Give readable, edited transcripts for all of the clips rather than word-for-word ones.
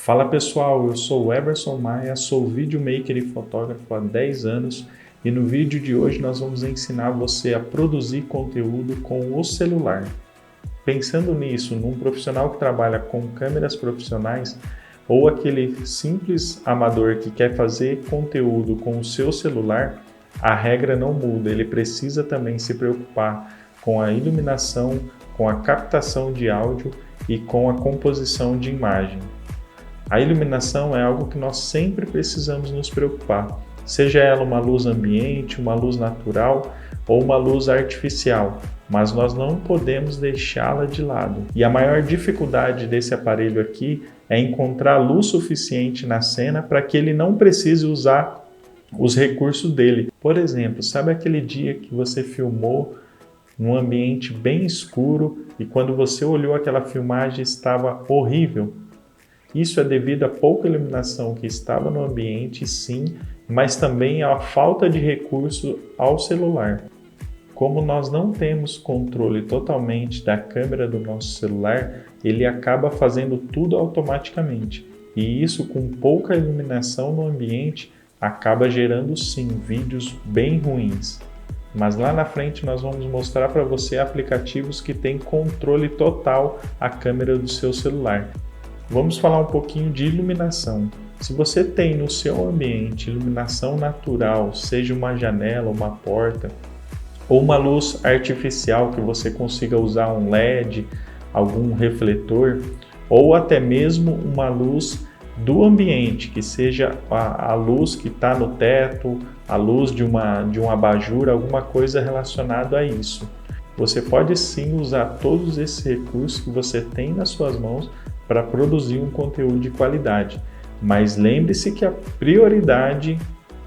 Fala pessoal, eu sou o Everson Maia, sou videomaker e fotógrafo há 10 anos e no vídeo de hoje nós vamos ensinar você a produzir conteúdo com o celular. Pensando nisso, num profissional que trabalha com câmeras profissionais ou aquele simples amador que quer fazer conteúdo com o seu celular, a regra não muda, ele precisa também se preocupar com a iluminação, com a captação de áudio e com a composição de imagem. A iluminação é algo que nós sempre precisamos nos preocupar, seja ela uma luz ambiente, uma luz natural ou uma luz artificial, mas nós não podemos deixá-la de lado. E a maior dificuldade desse aparelho aqui é encontrar luz suficiente na cena para que ele não precise usar os recursos dele. Por exemplo, sabe aquele dia que você filmou num ambiente bem escuro e quando você olhou aquela filmagem estava horrível? Isso é devido à pouca iluminação que estava no ambiente, sim, mas também à falta de recurso ao celular. Como nós não temos controle totalmente da câmera do nosso celular, ele acaba fazendo tudo automaticamente. E isso, com pouca iluminação no ambiente, acaba gerando sim vídeos bem ruins. Mas lá na frente nós vamos mostrar para você aplicativos que têm controle total a câmera do seu celular. Vamos falar um pouquinho de iluminação. Se você tem no seu ambiente iluminação natural, seja uma janela, uma porta, ou uma luz artificial que você consiga usar um LED, algum refletor, ou até mesmo uma luz do ambiente, que seja a luz que está no teto, a luz de um abajur, alguma coisa relacionada a isso. Você pode sim usar todos esses recursos que você tem nas suas mãos para produzir um conteúdo de qualidade, mas lembre-se que a prioridade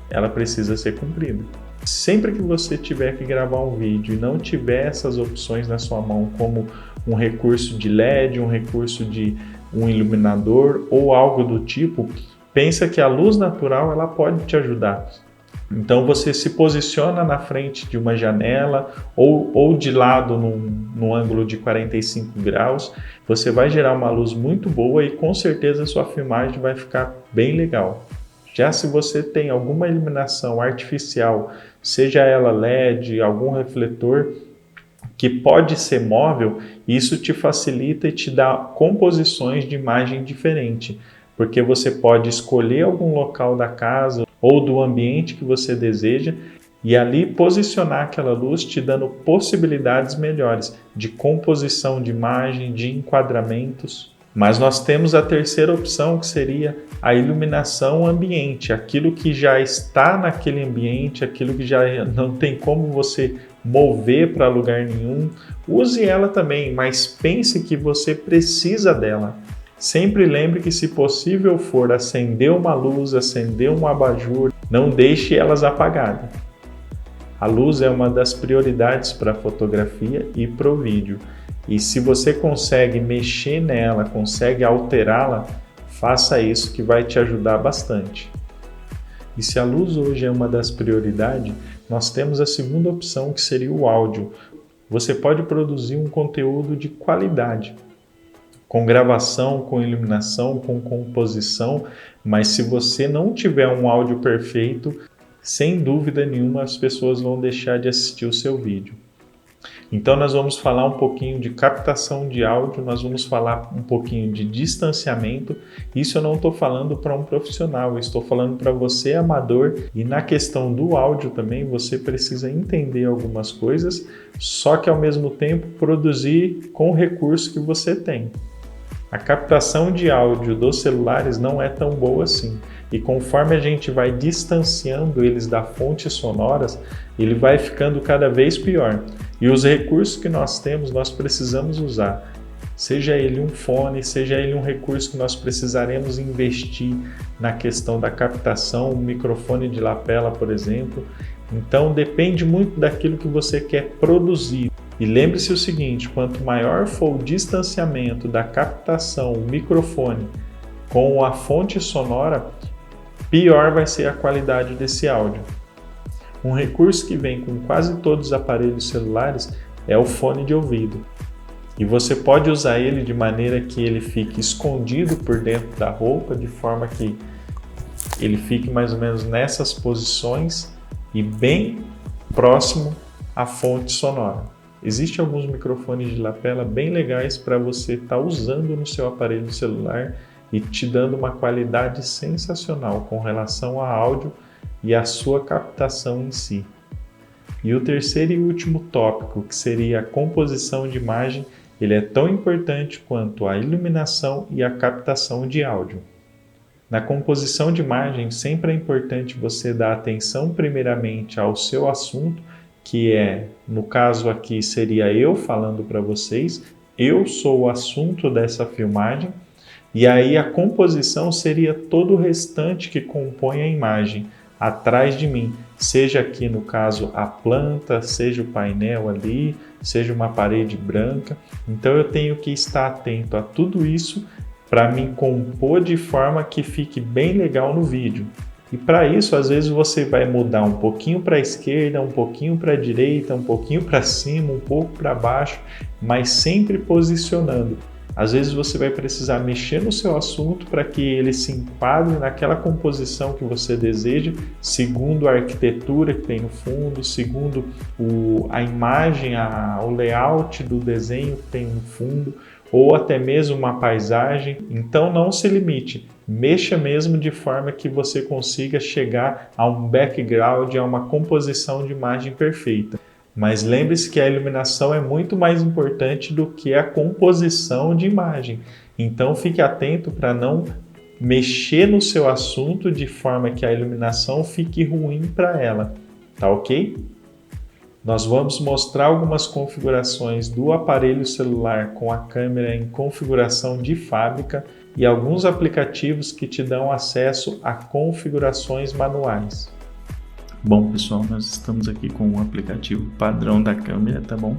ela precisa ser cumprida. Sempre que você tiver que gravar um vídeo e não tiver essas opções na sua mão, como um recurso de LED, um recurso de um iluminador ou algo do tipo, pensa que a luz natural ela pode te ajudar. Então você se posiciona na frente de uma janela ou de lado num ângulo de 45 graus, você vai gerar uma luz muito boa e com certeza a sua filmagem vai ficar bem legal. Já se você tem alguma iluminação artificial, seja ela LED, algum refletor, que pode ser móvel, isso te facilita e te dá composições de imagem diferente, porque você pode escolher algum local da casa ou do ambiente que você deseja e ali posicionar aquela luz te dando possibilidades melhores de composição de imagem, de enquadramentos. Mas nós temos a terceira opção, que seria a iluminação ambiente, aquilo que já está naquele ambiente, aquilo que já não tem como você mover para lugar nenhum. Use ela também, mas pense que você precisa dela. Sempre lembre que, se possível for acender uma luz, acender um abajur, não deixe elas apagadas. A luz é uma das prioridades para a fotografia e para o vídeo. E se você consegue mexer nela, consegue alterá-la, faça isso que vai te ajudar bastante. E se a luz hoje é uma das prioridades, nós temos a segunda opção, que seria o áudio. Você pode produzir um conteúdo de qualidade, com gravação, com iluminação, com composição, mas se você não tiver um áudio perfeito, sem dúvida nenhuma as pessoas vão deixar de assistir o seu vídeo. Então nós vamos falar um pouquinho de captação de áudio, nós vamos falar um pouquinho de distanciamento. Isso eu não estou falando para um profissional, eu estou falando para você amador, e na questão do áudio também você precisa entender algumas coisas, só que ao mesmo tempo produzir com o recurso que você tem. A captação de áudio dos celulares não é tão boa assim, e conforme a gente vai distanciando eles da fonte sonoras, ele vai ficando cada vez pior. E os recursos que nós temos, nós precisamos usar. Seja ele um fone, seja ele um recurso que nós precisaremos investir na questão da captação, um microfone de lapela, por exemplo. Então depende muito daquilo que você quer produzir. E lembre-se o seguinte, quanto maior for o distanciamento da captação, o microfone, com a fonte sonora, pior vai ser a qualidade desse áudio. Um recurso que vem com quase todos os aparelhos celulares é o fone de ouvido. E você pode usar ele de maneira que ele fique escondido por dentro da roupa, de forma que ele fique mais ou menos nessas posições e bem próximo à fonte sonora. Existem alguns microfones de lapela bem legais para você estar usando no seu aparelho celular e te dando uma qualidade sensacional com relação a áudio e a sua captação em si. E o terceiro e último tópico, que seria a composição de imagem, ele é tão importante quanto a iluminação e a captação de áudio. Na composição de imagem, sempre é importante você dar atenção primeiramente ao seu assunto, que no caso aqui seria eu falando para vocês, eu sou o assunto dessa filmagem, e aí a composição seria todo o restante que compõe a imagem, atrás de mim, seja aqui no caso a planta, seja o painel ali, seja uma parede branca. Então eu tenho que estar atento a tudo isso para me compor de forma que fique bem legal no vídeo. E para isso, às vezes você vai mudar um pouquinho para a esquerda, um pouquinho para a direita, um pouquinho para cima, um pouco para baixo, mas sempre posicionando. Às vezes você vai precisar mexer no seu assunto para que ele se enquadre naquela composição que você deseja, segundo a arquitetura que tem no fundo, segundo a imagem, o layout do desenho que tem no fundo, ou até mesmo uma paisagem. Então não se limite, mexa mesmo de forma que você consiga chegar a um background, a uma composição de imagem perfeita. Mas lembre-se que a iluminação é muito mais importante do que a composição de imagem. Então fique atento para não mexer no seu assunto de forma que a iluminação fique ruim para ela, tá ok? Nós vamos mostrar algumas configurações do aparelho celular com a câmera em configuração de fábrica e alguns aplicativos que te dão acesso a configurações manuais. Bom, pessoal, nós estamos aqui com o aplicativo padrão da câmera, tá bom?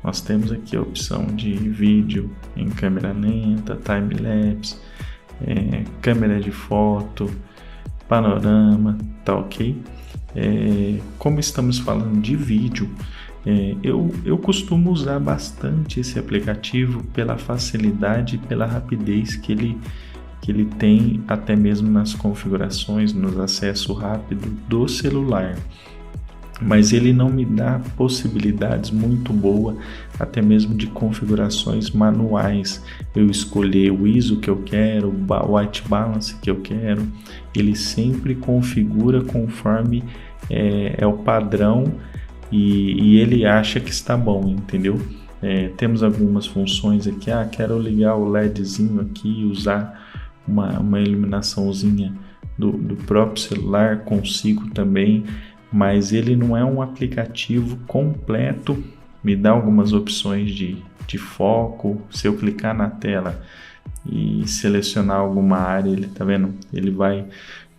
Nós temos aqui a opção de vídeo em câmera lenta, time-lapse, câmera de foto, panorama, tá ok? Como estamos falando de vídeo, eu costumo usar bastante esse aplicativo pela facilidade e pela rapidez que ele tem, até mesmo nas configurações, no acesso rápido do celular. Mas ele não me dá possibilidades muito boas, até mesmo de configurações manuais. Eu escolher o ISO que eu quero, o white balance que eu quero, ele sempre configura conforme é o padrão e ele acha que está bom, entendeu? Temos algumas funções aqui, quero ligar o LEDzinho aqui e usar uma iluminaçãozinha do próprio celular, consigo também, mas ele não é um aplicativo completo. Me dá algumas opções de foco. Se eu clicar na tela e selecionar alguma área, ele tá vendo? Ele vai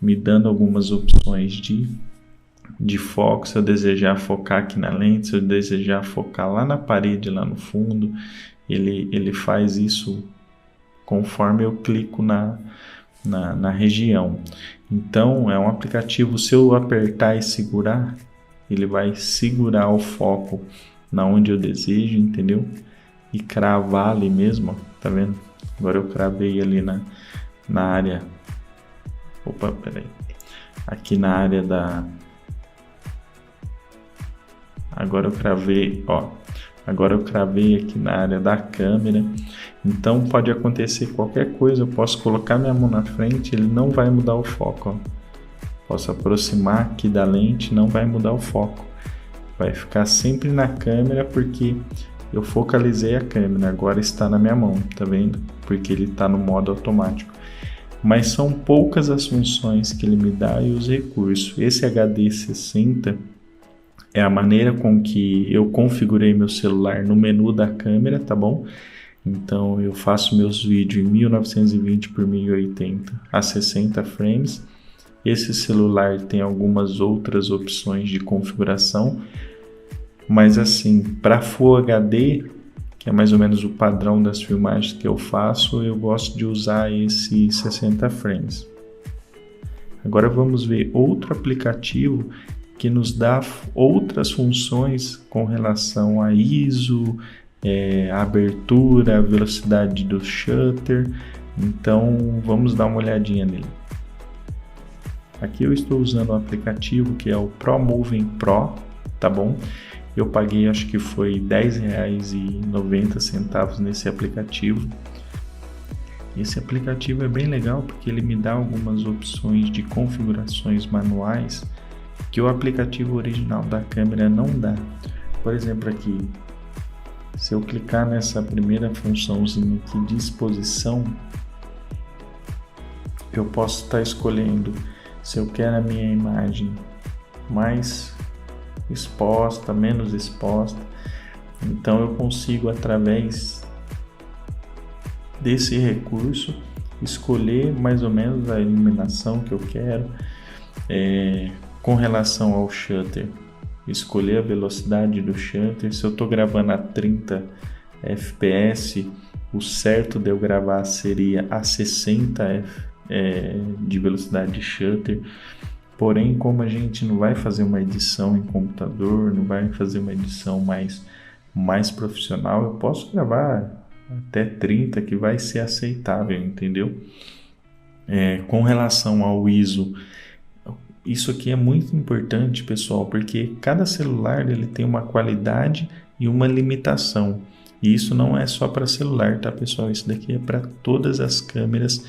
me dando algumas opções de foco, se eu desejar focar aqui na lente, se eu desejar focar lá na parede, lá no fundo, ele faz isso conforme eu clico na região. Então é um aplicativo, se eu apertar e segurar, ele vai segurar o foco na onde eu desejo, entendeu? E cravar ali mesmo, ó, tá vendo? Agora eu cravei ali na área, aqui na área agora eu cravei, agora eu cravei aqui na área da câmera. Então pode acontecer qualquer coisa, eu posso colocar minha mão na frente, ele não vai mudar o foco, Posso aproximar aqui da lente, não vai mudar o foco. Vai ficar sempre na câmera porque eu focalizei a câmera, agora está na minha mão, tá vendo? Porque ele está no modo automático. Mas são poucas as funções que ele me dá e os recursos. Esse HD 60 é a maneira com que eu configurei meu celular no menu da câmera, tá bom? Então eu faço meus vídeos em 1920 por 1080 a 60 frames. Esse celular tem algumas outras opções de configuração, mas assim, para Full HD, que é mais ou menos o padrão das filmagens que eu faço, eu gosto de usar esse 60 frames. Agora vamos ver outro aplicativo que nos dá outras funções com relação a ISO, a abertura, a velocidade do shutter. Então vamos dar uma olhadinha nele. Aqui eu estou usando o aplicativo que é o ProMoving Pro, tá bom? Eu paguei, acho que foi R$10,90 nesse aplicativo. Esse aplicativo é bem legal porque ele me dá algumas opções de configurações manuais que o aplicativo original da câmera não dá. Por exemplo, aqui, se eu clicar nessa primeira funçãozinha aqui de exposição, eu posso estar escolhendo se eu quero a minha imagem mais exposta, menos exposta. Então eu consigo, através desse recurso, escolher mais ou menos a iluminação que eu quero. Com relação ao shutter, escolher a velocidade do shutter. Se eu estou gravando a 30 fps, o certo de eu gravar seria a 60 de velocidade de shutter. Porém, como a gente não vai fazer uma edição em computador, não vai fazer uma edição mais profissional, eu posso gravar até 30, que vai ser aceitável, entendeu? Com relação ao ISO, isso aqui é muito importante, pessoal, porque cada celular ele tem uma qualidade e uma limitação. E isso não é só para celular, tá, pessoal? Isso daqui é para todas as câmeras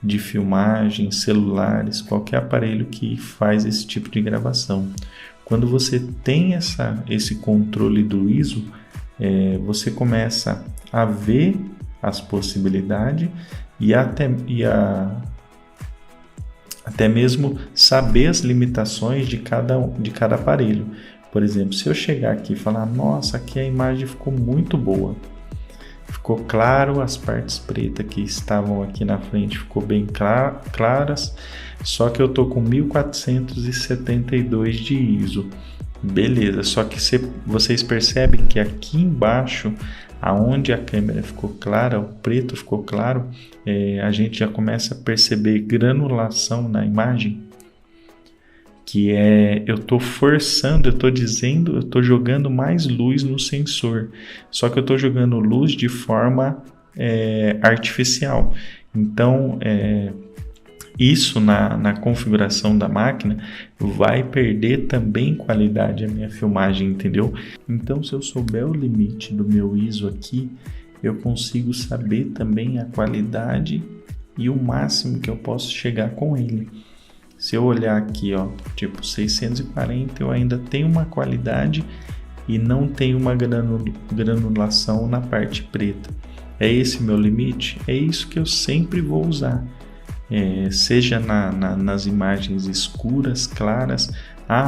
de filmagem, celulares, qualquer aparelho que faz esse tipo de gravação. Quando você tem esse controle do ISO, você começa a ver as possibilidades e até mesmo saber as limitações de cada aparelho. Por exemplo, se eu chegar aqui e falar, nossa, aqui a imagem ficou muito boa, ficou claro, as partes pretas que estavam aqui na frente ficou bem claras, só que eu tô com 1472 de ISO. Beleza, só que vocês percebem que aqui embaixo, aonde a câmera ficou clara, o preto ficou claro, a gente já começa a perceber granulação na imagem, que eu estou forçando, eu estou jogando mais luz no sensor, só que eu estou jogando luz de forma artificial. Então, isso na configuração da máquina vai perder também qualidade a minha filmagem, entendeu? Então, se eu souber o limite do meu ISO aqui, eu consigo saber também a qualidade e o máximo que eu posso chegar com ele. Se eu olhar aqui, ó, tipo 640, eu ainda tenho uma qualidade e não tenho uma granulação na parte preta. É esse meu limite? É isso que eu sempre vou usar. Seja nas imagens escuras, claras.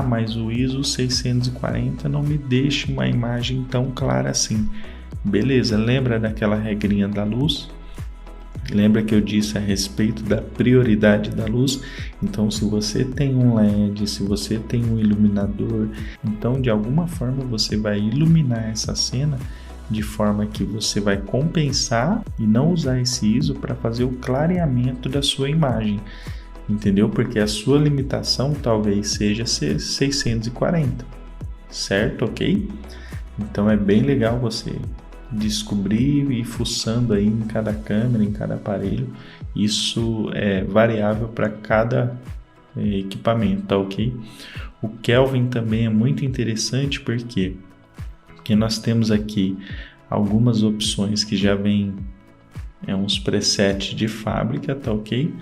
Mas o ISO 640 não me deixa uma imagem tão clara assim. Beleza, lembra daquela regrinha da luz? Lembra que eu disse a respeito da prioridade da luz? Então, se você tem um LED, se você tem um iluminador, então de alguma forma você vai iluminar essa cena de forma que você vai compensar e não usar esse ISO para fazer o clareamento da sua imagem, entendeu? Porque a sua limitação talvez seja 640, certo? Ok? Então é bem legal você descobrir e ir fuçando aí em cada câmera, em cada aparelho. Isso é variável para cada equipamento, tá ok? O Kelvin também é muito interessante porque nós temos aqui algumas opções que já vêm uns presets de fábrica, tá ok?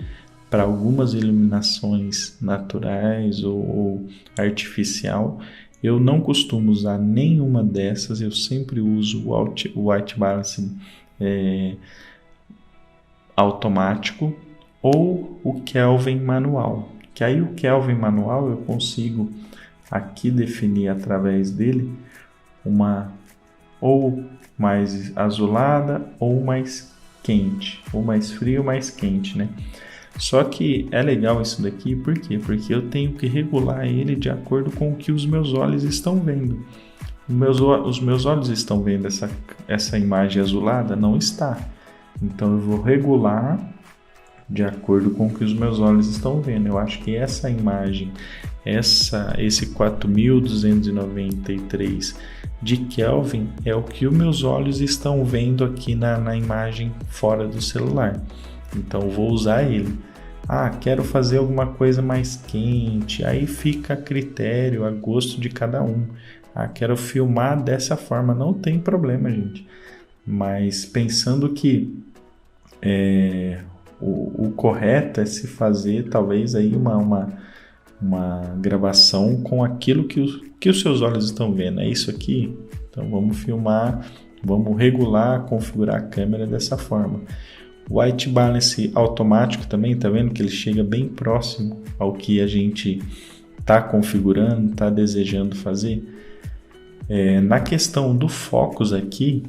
Para algumas iluminações naturais ou artificial. Eu não costumo usar nenhuma dessas, eu sempre uso o White Balance automático ou o Kelvin manual. Que aí o Kelvin manual eu consigo aqui definir através dele uma ou mais azulada ou mais quente, ou mais frio ou mais quente, né? Só que é legal isso daqui, por quê? Porque eu tenho que regular ele de acordo com o que os meus olhos estão vendo. Os meus olhos estão vendo essa imagem azulada? Não está. Então eu vou regular de acordo com o que os meus olhos estão vendo. Eu acho que essa imagem, esse 4293 de Kelvin é o que os meus olhos estão vendo aqui na imagem fora do celular. Então vou usar ele. Quero fazer alguma coisa mais quente, aí fica a critério, a gosto de cada um. Quero filmar dessa forma, não tem problema, gente. Mas pensando que o correto é se fazer talvez aí uma gravação com aquilo que os seus olhos estão vendo. É isso aqui? Então vamos filmar, vamos regular, configurar a câmera dessa forma. O white balance automático também, tá vendo que ele chega bem próximo ao que a gente está configurando, está desejando fazer. Na questão do focus aqui,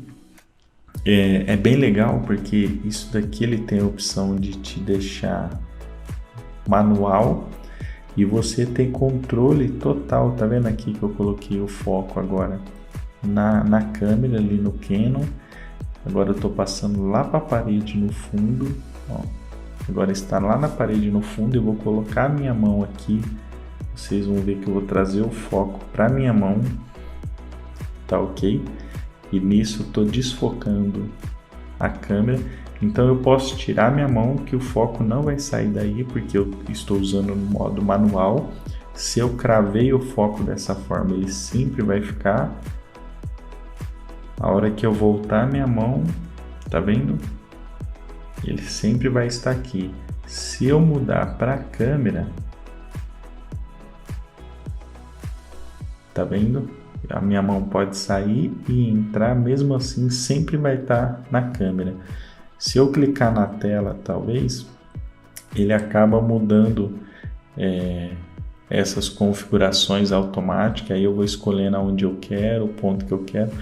é bem legal, porque isso daqui ele tem a opção de te deixar manual e você tem controle total. Tá vendo aqui que eu coloquei o foco agora na câmera ali no Canon. Agora eu estou passando lá para a parede no fundo. Agora está lá na parede no fundo. Eu vou colocar a minha mão aqui. Vocês vão ver que eu vou trazer o foco para minha mão. Tá ok? E nisso eu estou desfocando a câmera. Então eu posso tirar minha mão que o foco não vai sair daí, porque eu estou usando no modo manual. Se eu cravei o foco dessa forma, ele sempre vai ficar. A hora que eu voltar minha mão, tá vendo? Ele sempre vai estar aqui. Se eu mudar para a câmera, tá vendo? A minha mão pode sair e entrar, mesmo assim sempre vai estar na câmera. Se eu clicar na tela, talvez, ele acaba mudando essas configurações automáticas. Aí eu vou escolhendo aonde eu quero, o ponto que eu quero.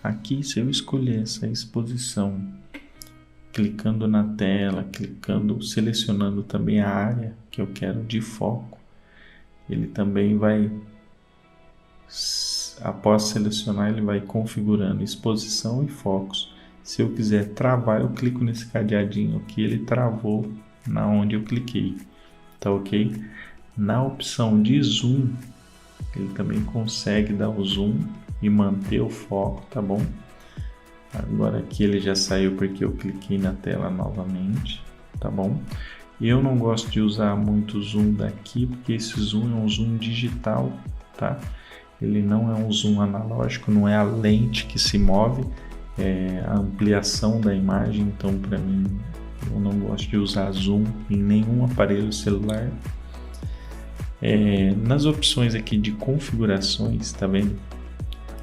Aqui, se eu escolher essa exposição, clicando na tela, selecionando também a área que eu quero de foco, ele também vai, após selecionar, ele vai configurando exposição e focos. Se eu quiser travar, eu clico nesse cadeadinho aqui, ele travou na onde eu cliquei, tá ok? Na opção de zoom, ele também consegue dar o zoom e manter o foco, tá bom? Agora aqui ele já saiu porque eu cliquei na tela novamente, tá bom? Eu não gosto de usar muito zoom daqui, porque esse zoom é um zoom digital, tá? Ele não é um zoom analógico, não é a lente que se move, é a ampliação da imagem. Então, para mim, eu não gosto de usar zoom em nenhum aparelho celular. Nas opções aqui de configurações, tá vendo?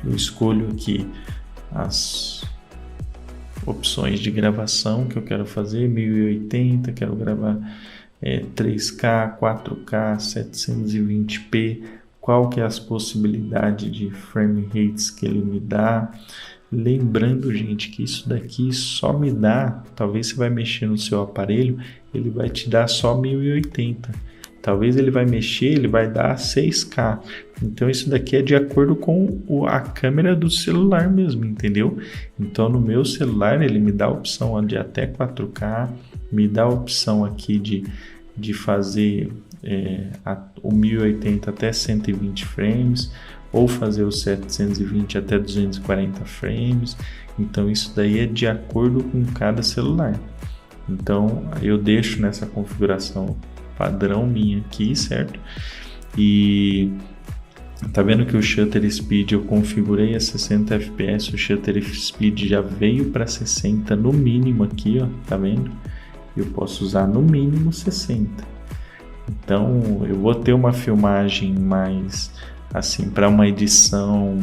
Eu escolho aqui as opções de gravação que eu quero fazer, 1080, quero gravar 3K, 4K, 720p, qual que é as possibilidades de frame rates que ele me dá. Lembrando, gente, que isso daqui só me dá, talvez você vai mexer no seu aparelho, ele vai te dar só 1080. Talvez ele vai mexer, ele vai dar 6K. Então isso daqui é de acordo com a câmera do celular mesmo, entendeu? Então no meu celular ele me dá a opção de até 4K, me dá a opção aqui de fazer o 1080 até 120 frames, ou fazer o 720 até 240 frames. Então isso daí é de acordo com cada celular. Então eu deixo nessa configuração padrão minha aqui, certo? E tá vendo que o Shutter Speed eu configurei a 60 fps, o Shutter Speed já veio para 60 no mínimo aqui, ó, tá vendo? Eu posso usar no mínimo 60. Então eu vou ter uma filmagem mais assim, para uma edição,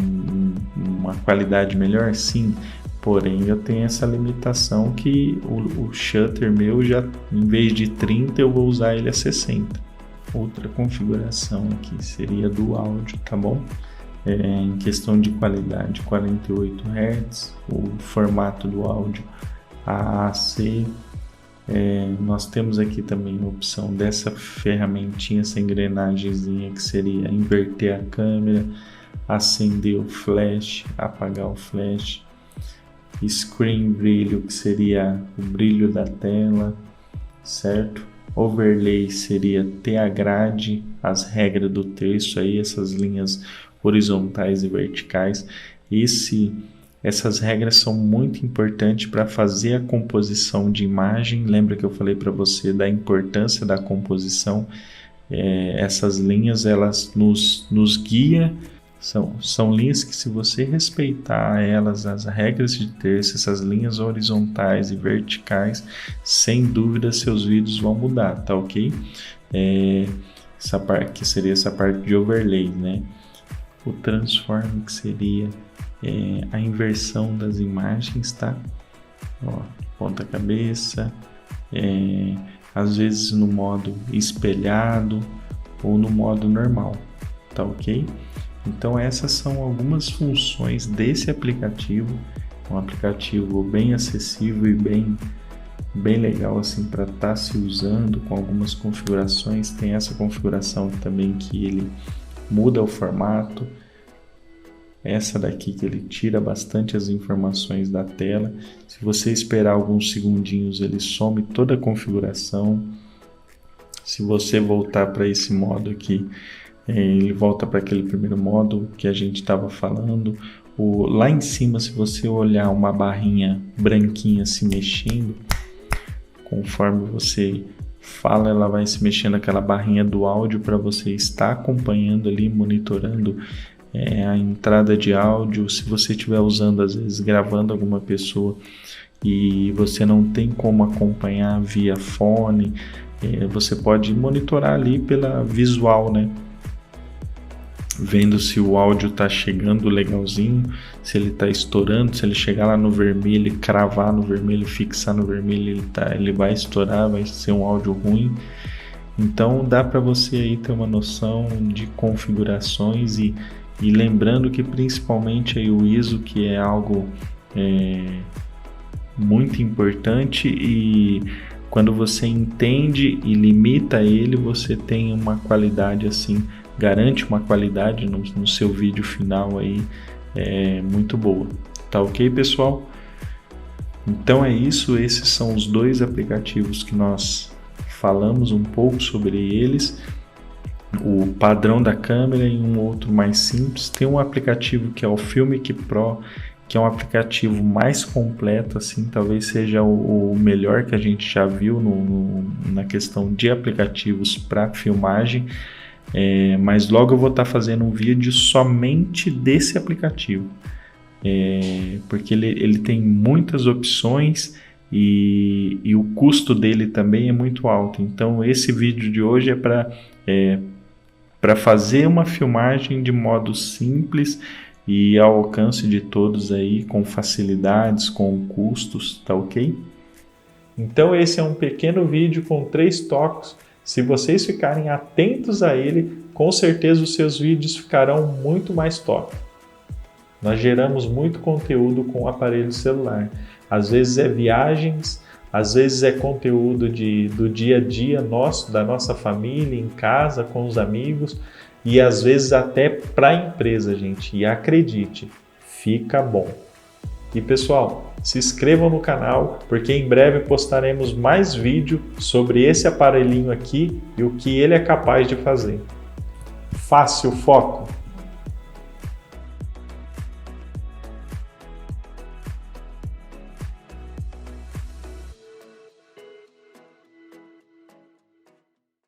uma qualidade melhor, sim. Porém, eu tenho essa limitação que o shutter meu, já em vez de 30, eu vou usar ele a 60. Outra configuração aqui seria do áudio, tá bom? Em questão de qualidade, 48 Hz, o formato do áudio AAC. Nós temos aqui também a opção dessa ferramentinha, essa engrenagemzinha, que seria inverter a câmera, acender o flash, apagar o flash. Screen brilho, que seria o brilho da tela, certo? Overlay seria ter a grade, as regras do texto aí, essas linhas horizontais e verticais. Essas regras são muito importantes para fazer a composição de imagem. Lembra que eu falei para você da importância da composição? Essas linhas, elas nos guiam. São linhas que, se você respeitar elas, as regras de terço, essas linhas horizontais e verticais, sem dúvida seus vídeos vão mudar, tá ok? Essa parte que seria essa parte de overlay, né? O transform, que seria a inversão das imagens, tá? Ó, ponta cabeça, às vezes no modo espelhado ou no modo normal, tá ok? Então essas são algumas funções desse aplicativo, um aplicativo bem acessível e bem legal assim para estar se usando, com algumas configurações. Tem essa configuração também que ele muda o formato, essa daqui que ele tira bastante as informações da tela. Se você esperar alguns segundinhos, ele some toda a configuração. Se você voltar para esse modo aqui, ele volta para aquele primeiro modo que a gente estava falando. Lá em cima, se você olhar uma barrinha branquinha se mexendo, conforme você fala, ela vai se mexendo, aquela barrinha do áudio, para você estar acompanhando ali, monitorando a entrada de áudio. Se você estiver usando, às vezes gravando alguma pessoa e você não tem como acompanhar via fone, você pode monitorar ali pela visual, né? Vendo se o áudio está chegando legalzinho, se ele está estourando. Se ele chegar lá no vermelho, cravar no vermelho, fixar no vermelho, ele vai estourar, vai ser um áudio ruim. Então dá para você aí ter uma noção de configurações e lembrando que principalmente aí o ISO, que é algo muito importante, e quando você entende e limita ele, você tem uma qualidade assim, garante uma qualidade no seu vídeo final aí muito boa. Tá ok, pessoal? Então é isso, esses são os dois aplicativos que nós falamos um pouco sobre eles. O padrão da câmera e um outro mais simples. Tem um aplicativo que é o Filmic Pro, que é um aplicativo mais completo, assim, talvez seja o melhor que a gente já viu na questão de aplicativos para filmagem. Mas logo eu vou estar fazendo um vídeo somente desse aplicativo, porque ele tem muitas opções e o custo dele também é muito alto. Então esse vídeo de hoje é para fazer uma filmagem de modo simples e ao alcance de todos aí, com facilidades, com custos, tá ok? Então esse é um pequeno vídeo com 3 toques. Se vocês ficarem atentos a ele, com certeza os seus vídeos ficarão muito mais top. Nós geramos muito conteúdo com o aparelho celular. Às vezes é viagens, às vezes é conteúdo do dia a dia nosso, da nossa família, em casa, com os amigos, e às vezes até para a empresa, gente. E acredite, fica bom. E pessoal, se inscrevam no canal, porque em breve postaremos mais vídeo sobre esse aparelhinho aqui e o que ele é capaz de fazer. Fácil foco!